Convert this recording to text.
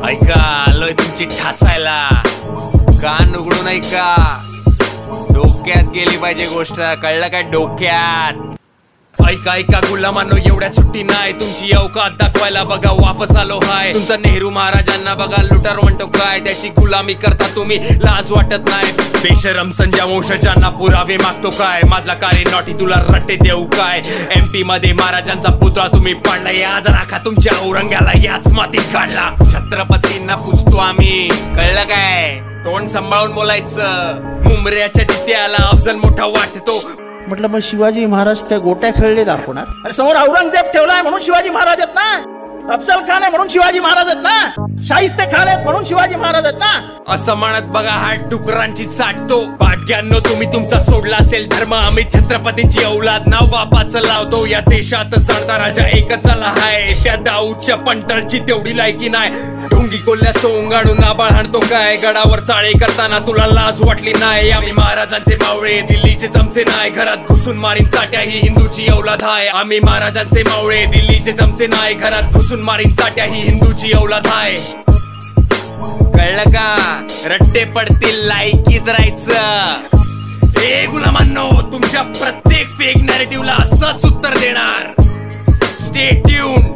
ऐका आलोय तुमची ठासायला, कान उघडून ऐका, डोक्यात गेली पाहिजे गोष्ट, कळलं काय डोक्यात? ऐका ऐका गुलामांनो, एवढ्या सुट्टी नाही तुमची अवकात दाखवायला, बघा वापस आलो हाय. तुमचा नेहरू महाराजांना बघा लुटार म्हणतो काय, त्याची गुलामी करता तुम्ही, लाज वाटत नाही? बेशरम संजय वंशजांना पुरावे मागतो काय, माझला कारे नॉटी तुला रट्टे देऊ काय? MP मध्ये महाराजांचा पुतळा तुम्ही पाडला, याद राखा तुमच्या औरंग्याला याच मातीत काढला. छत्रपतींना पुजतो आम्ही, कळलं काय? तोंड सांभाळून बोलायचं. मुंबऱ्याच्या जित्याला अफजल मोठा वाटतो. म्हटलं मग शिवाजी महाराज काय गोट्या खेळले दाखवणार? अरे समोर औरंगजेब ठेवलाय म्हणून शिवाजी महाराज आहेत ना, अफजल खान आहे म्हणून शिवाजी महाराज आहेत ना, शाहिस्ते खान आहेत म्हणून शिवाजी महाराज आहेत ना. असं म्हणत बघा हात डुकरांची चाटतो. पाटग्यांनो तुम्ही तुमचा सोडला असेल धर्म, आम्ही छत्रपतींची औलाद, नाव बापाचं लावतो. या देशात सरदार राजा एकच झाला हाय, त्या दाऊदच्या पंटरची तेवढी लायकी नाही. ढोंगी कोल्ह्या सोंगाडून आबाळ हाणतो काय, गडावर चाळे करताना तुला लाज वाटली नाही? आम्ही महाराजांचे मावळे, दिल्लीचे चमचे नाही, घरात घुसून मारीन साट्या ही हिंदूची औलाद हाय. आम्ही महाराजांचे मावळे, दिल्लीचे चमचे नाही, घरात घुसून मारीन साट्या ही हिंदूची औलाद हाय. कळलं का? रट्टे पडतील, लायकीत राहायचं. ए गुलामांनो, तुमच्या प्रत्येक फेक नॅरेटिव्हला असंच उत्तर देणार. Stay tune.